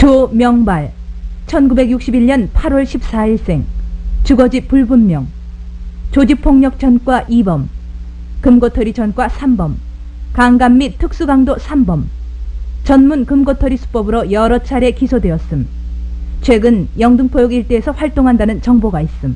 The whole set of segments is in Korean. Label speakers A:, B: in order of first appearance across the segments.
A: 조명발 1961년 8월 14일생 주거지 불분명 조직폭력 전과 2범 금고털이 전과 3범 강간 및 특수강도 3범 전문 금고털이 수법으로 여러 차례 기소되었음. 최근 영등포역 일대에서 활동한다는 정보가 있음.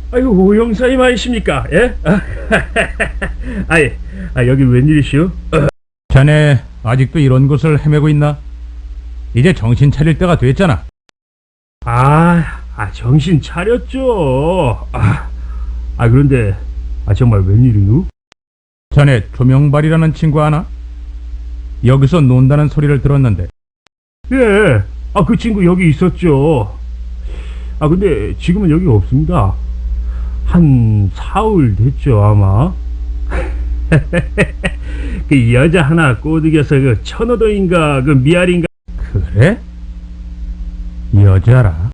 B: 아이고, 오 형사님 아니십니까? 예? 여기 웬일이시오?
C: 자네 아직도 이런 곳을 헤매고 있나? 이제 정신 차릴 때가 됐잖아.
B: 정신 차렸죠. 그런데 정말 웬일이누?
C: 자네 조명발이라는 친구 아나? 여기서 논다는 소리를 들었는데.
B: 예, 그 친구 여기 있었죠. 근데 지금은 여기 없습니다. 한 사흘 됐죠, 아마. 그 여자 하나 꼬드겨서 그 천호도인가 그 미아리인가.
C: 그래? 여자라?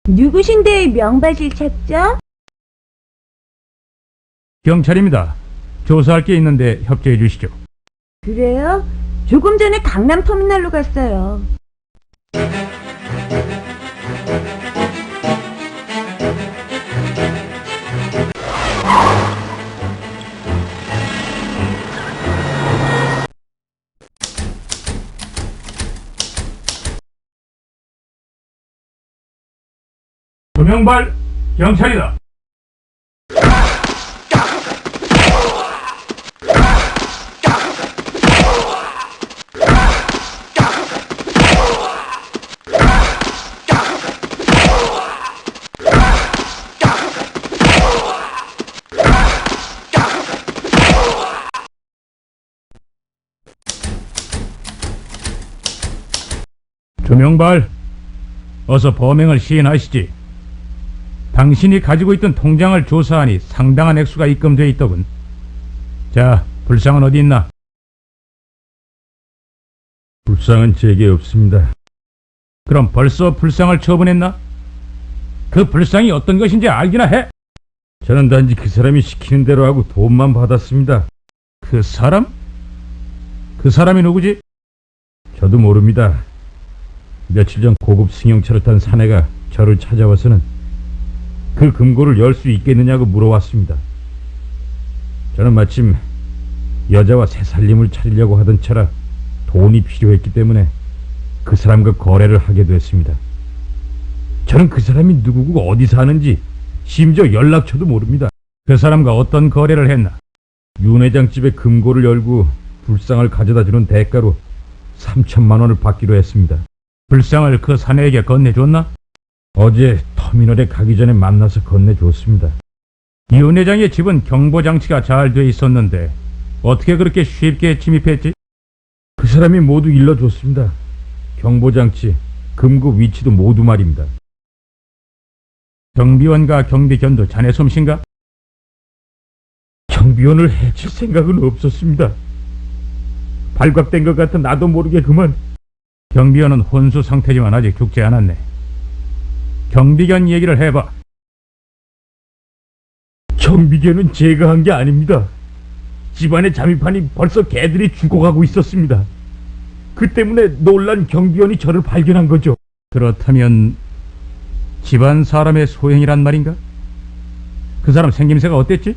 A: 누구신데 명바실 찾죠?
C: 경찰입니다. 조사할 게 있는데 협조해 주시죠.
A: 그래요? 조금 전에 강남터미널로 갔어요.
C: 조명발 경찰이다. 조명발, 어서 범행을 시인하시지. 당신이 가지고 있던 통장을 조사하니 상당한 액수가 입금되어 있더군. 자, 불상은 어디 있나?
B: 불상은 제게 없습니다.
C: 그럼 벌써 불상을 처분했나? 그 불상이 어떤 것인지 알기나 해?
B: 저는 단지 그 사람이 시키는 대로 하고 돈만 받았습니다.
C: 그 사람? 그 사람이 누구지?
B: 저도 모릅니다. 며칠 전 고급 승용차를 탄 사내가 저를 찾아와서는 그 금고를 열 수 있겠느냐고 물어왔습니다. 저는 마침 여자와 새 살림을 차리려고 하던 차라 돈이 필요했기 때문에 그 사람과 거래를 하게 됐습니다. 저는 그 사람이 누구고 어디 사는지 심지어 연락처도 모릅니다.
C: 그 사람과 어떤 거래를 했나?
B: 윤 회장 집에 금고를 열고 불상을 가져다 주는 대가로 3천만 원을 받기로 했습니다.
C: 불상을 그 사내에게 건네줬나?
B: 어제 터미널에 가기 전에 만나서 건네줬습니다.
C: 윤 회장의 집은 경보장치가 잘 돼 있었는데 어떻게 그렇게 쉽게 침입했지?
B: 그 사람이 모두 일러줬습니다. 경보장치, 금고 위치도 모두 말입니다.
C: 경비원과 경비견도 자네 솜씨인가?
B: 경비원을 해칠 생각은 없었습니다. 발각된 것 같아 나도 모르게 그만.
C: 경비원은 혼수 상태지만 아직 죽지 않았네. 경비견 얘기를 해봐.
B: 경비견은 제가 한 게 아닙니다. 집안에 잠입하니 벌써 개들이 죽어가고 있었습니다. 그 때문에 놀란 경비원이 저를 발견한 거죠.
C: 그렇다면 집안 사람의 소행이란 말인가? 그 사람 생김새가 어땠지?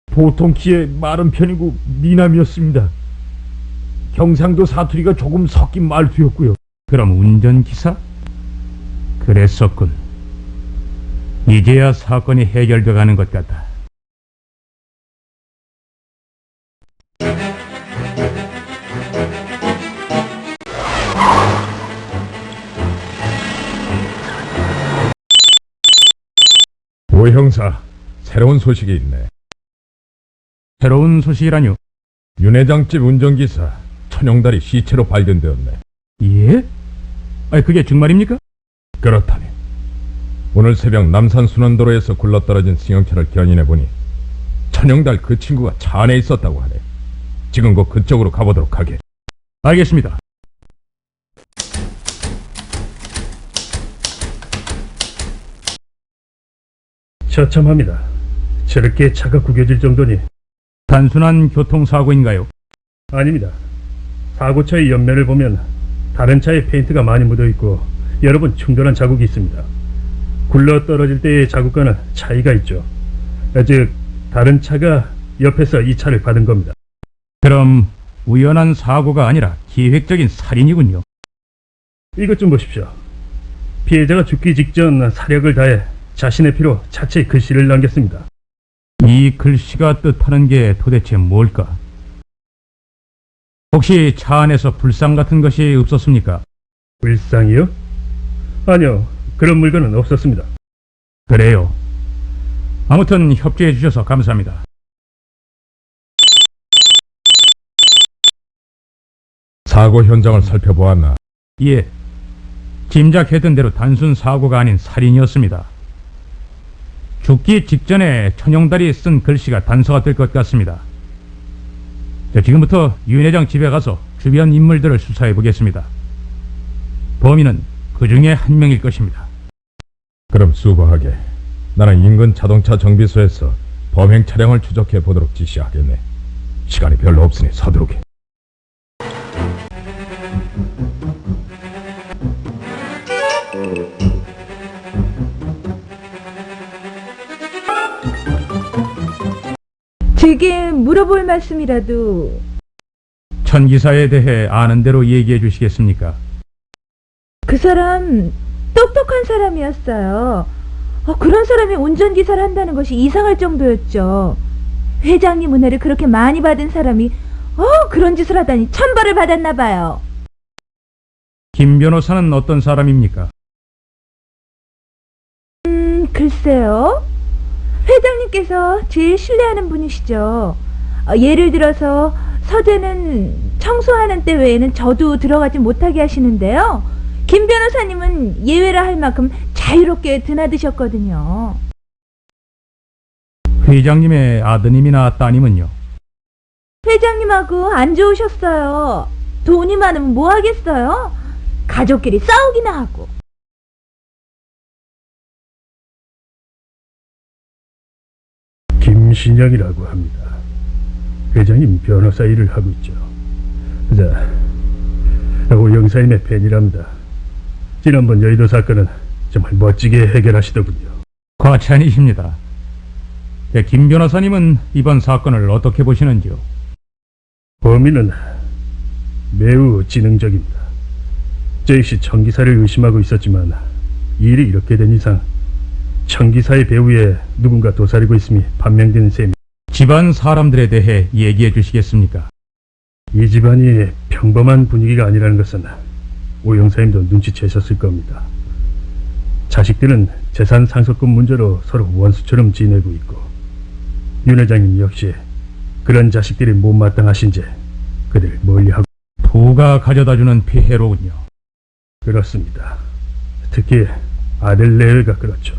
B: 보통 키에 마른 편이고 미남이었습니다. 경상도 사투리가 조금 섞인 말투였고요.
C: 그럼 운전기사? 그랬었군. 이제야 사건이 해결돼 가는 것 같다.
B: 오 형사, 새로운 소식이 있네.
C: 새로운 소식이라뇨?
B: 윤 회장집 운전기사 천영달이 시체로 발견되었네.
C: 예? 그게 정말입니까?
B: 그렇다니. 오늘 새벽 남산 순환도로에서 굴러떨어진 승용차를 견인해보니 천영달 그 친구가 차 안에 있었다고 하네. 지금 곧 그쪽으로 가보도록 하게.
C: 알겠습니다.
D: 처참합니다. 저렇게 차가 구겨질 정도니.
C: 단순한 교통사고인가요?
D: 아닙니다. 사고차의 옆면을 보면 다른 차에 페인트가 많이 묻어있고 여러 번 충돌한 자국이 있습니다. 굴러 떨어질 때의 자국과는 차이가 있죠. 즉 다른 차가 옆에서 이 차를 받은 겁니다.
C: 그럼 우연한 사고가 아니라 기획적인 살인이군요.
D: 이것 좀 보십시오. 피해자가 죽기 직전 사력을 다해 자신의 피로 차체에 글씨를 남겼습니다.
C: 이 글씨가 뜻하는 게 도대체 뭘까? 혹시 차 안에서 불상 같은 것이 없었습니까?
D: 불상이요? 아니요, 그런 물건은 없었습니다.
C: 그래요. 아무튼 협조해 주셔서 감사합니다.
B: 사고 현장을 살펴보았나?
C: 예, 짐작했던 대로 단순 사고가 아닌 살인이었습니다. 죽기 직전에 천영달이 쓴 글씨가 단서가 될 것 같습니다. 자, 지금부터 윤 회장 집에 가서 주변 인물들을 수사해 보겠습니다. 범인은 그 중에 한 명일 것입니다.
B: 그럼 수고하게. 나는 인근 자동차 정비소에서 범행 차량을 추적해 보도록 지시하겠네. 시간이 별로 없으니 서두르게.
A: 제게 물어볼 말씀이라도.
C: 천 기사에 대해 아는 대로 얘기해 주시겠습니까?
A: 그 사람 똑똑한 사람이었어요. 그런 사람이 운전기사를 한다는 것이 이상할 정도였죠. 회장님 은혜를 그렇게 많이 받은 사람이 그런 짓을 하다니 천벌을 받았나 봐요.
C: 김 변호사는 어떤 사람입니까?
A: 글쎄요. 회장님께서 제일 신뢰하는 분이시죠. 예를 들어서 서재는 청소하는 때 외에는 저도 들어가지 못하게 하시는데요. 김 변호사님은 예외라 할 만큼 자유롭게 드나드셨거든요.
C: 회장님의 아드님이나 따님은요?
A: 회장님하고 안 좋으셨어요. 돈이 많으면 뭐 하겠어요? 가족끼리 싸우기나 하고.
D: 김신영이라고 합니다. 회장님 변호사 일을 하고 있죠. 자, 오영사님의 팬이랍니다. 지난번 여의도 사건은 정말 멋지게 해결하시더군요.
C: 과찬이십니다. 김 변호사님은 이번 사건을 어떻게 보시는지요?
D: 범인은 매우 지능적입니다. 저 역시 천기사를 의심하고 있었지만 일이 이렇게 된 이상 천기사의 배후에 누군가 도사리고 있음이 판명되는 셈입니다.
C: 집안 사람들에 대해 얘기해 주시겠습니까?
D: 이 집안이 평범한 분위기가 아니라는 것은 오영사님도 눈치채셨을 겁니다. 자식들은 재산 상속금 문제로 서로 원수처럼 지내고 있고 윤 회장님 역시 그런 자식들이 못마땅하신지 그들 멀리하고.
C: 부가 가져다주는 피해로군요.
D: 그렇습니다. 특히 아들 내외가 그렇죠.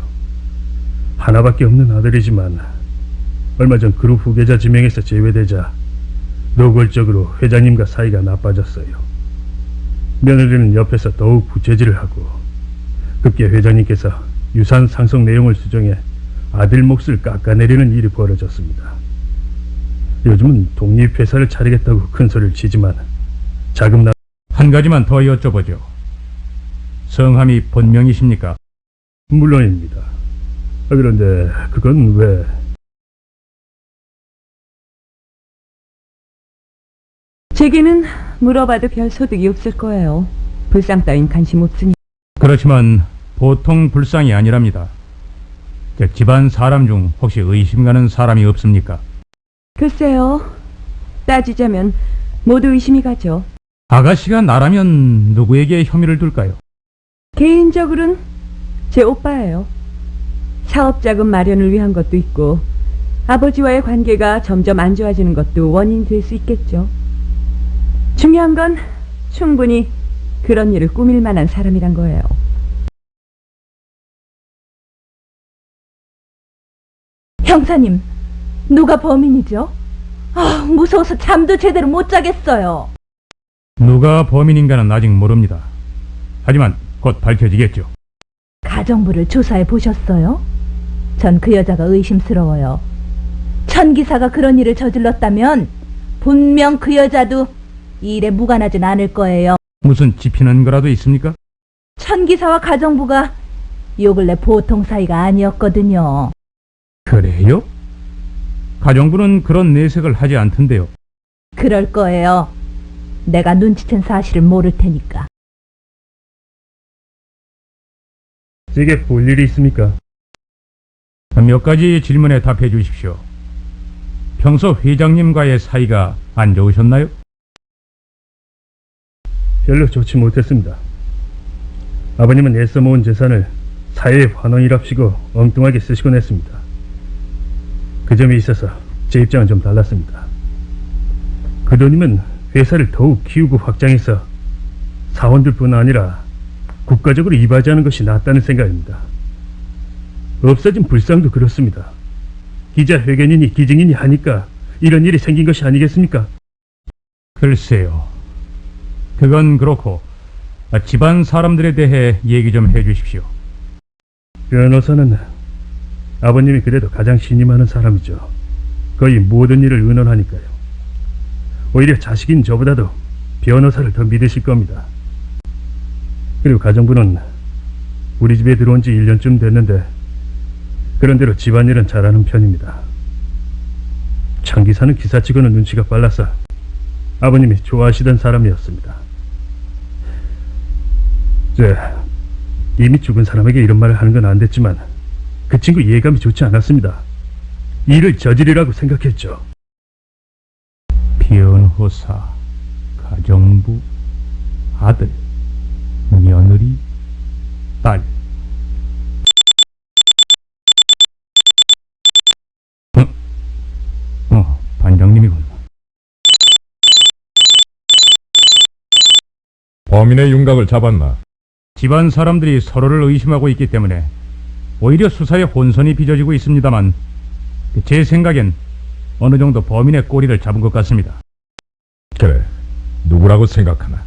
D: 하나밖에 없는 아들이지만 얼마 전 그룹 후계자 지명에서 제외되자 노골적으로 회장님과 사이가 나빠졌어요. 며느리는 옆에서 더욱 부채질을 하고 급기 회장님께서 유산 상속 내용을 수정해 아들 몫을 깎아내리는 일이 벌어졌습니다. 요즘은 독립회사를 차리겠다고 큰 소리를 치지만 자금
C: 한 가지만 더 여쭤보죠. 성함이 본명이십니까?
D: 물론입니다. 그런데 그건 왜?
A: 제게는 물어봐도 별 소득이 없을 거예요. 불상 따윈 관심 없으니.
C: 그렇지만 보통 불상이 아니랍니다. 집안 사람 중 혹시 의심 가는 사람이 없습니까?
A: 글쎄요. 따지자면 모두 의심이 가죠.
C: 아가씨가 나라면 누구에게 혐의를 둘까요?
A: 개인적으로는 제 오빠예요. 사업자금 마련을 위한 것도 있고 아버지와의 관계가 점점 안 좋아지는 것도 원인이 될 수 있겠죠. 중요한 건 충분히
E: 그런 일을 꾸밀 만한 사람이란 거예요.
A: 형사님, 누가 범인이죠? 아, 무서워서 잠도 제대로 못 자겠어요.
C: 누가 범인인가는 아직 모릅니다. 하지만 곧 밝혀지겠죠.
A: 가정부를 조사해 보셨어요? 전 그 여자가 의심스러워요. 천 기사가 그런 일을 저질렀다면 분명 그 여자도 이 일에 무관하진 않을 거예요.
C: 무슨 지피는 거라도 있습니까?
A: 천 기사와 가정부가 요 근래 보통 사이가 아니었거든요.
C: 그래요? 가정부는 그런 내색을 하지 않던데요.
A: 그럴 거예요. 내가 눈치챈 사실을 모를 테니까.
D: 제게 볼 일이 있습니까?
C: 몇 가지 질문에 답해 주십시오. 평소 회장님과의 사이가 안 좋으셨나요?
D: 별로 좋지 못했습니다. 아버님은 애써 모은 재산을 사회의 환원이랍시고 엉뚱하게 쓰시곤 했습니다. 그 점에 있어서 제 입장은 좀 달랐습니다. 그 돈이면 회사를 더욱 키우고 확장해서 사원들뿐 아니라 국가적으로 이바지하는 것이 낫다는 생각입니다. 없어진 불상도 그렇습니다. 기자 회견이니 기증이니 하니까 이런 일이 생긴 것이 아니겠습니까?
C: 글쎄요. 그건 그렇고 집안 사람들에 대해 얘기 좀 해주십시오.
D: 변호사는 아버님이 그래도 가장 신임하는 사람이죠. 거의 모든 일을 의논하니까요. 오히려 자식인 저보다도 변호사를 더 믿으실 겁니다. 그리고 가정부는 우리 집에 들어온 지 1년쯤 됐는데 그런대로 집안일은 잘하는 편입니다. 장 기사는 기사치고는 눈치가 빨라서 아버님이 좋아하시던 사람이었습니다. 이미 죽은 사람에게 이런 말을 하는 건 안 됐지만 그 친구 예감이 좋지 않았습니다. 일을 저지르라고 생각했죠.
C: 변호사, 가정부, 아들, 며느리, 딸. 반장님이군.
B: 범인의 윤곽을 잡았나?
C: 집안 사람들이 서로를 의심하고 있기 때문에 오히려 수사에 혼선이 빚어지고 있습니다만 제 생각엔 어느 정도 범인의 꼬리를 잡은 것 같습니다.
B: 그래, 누구라고 생각하나?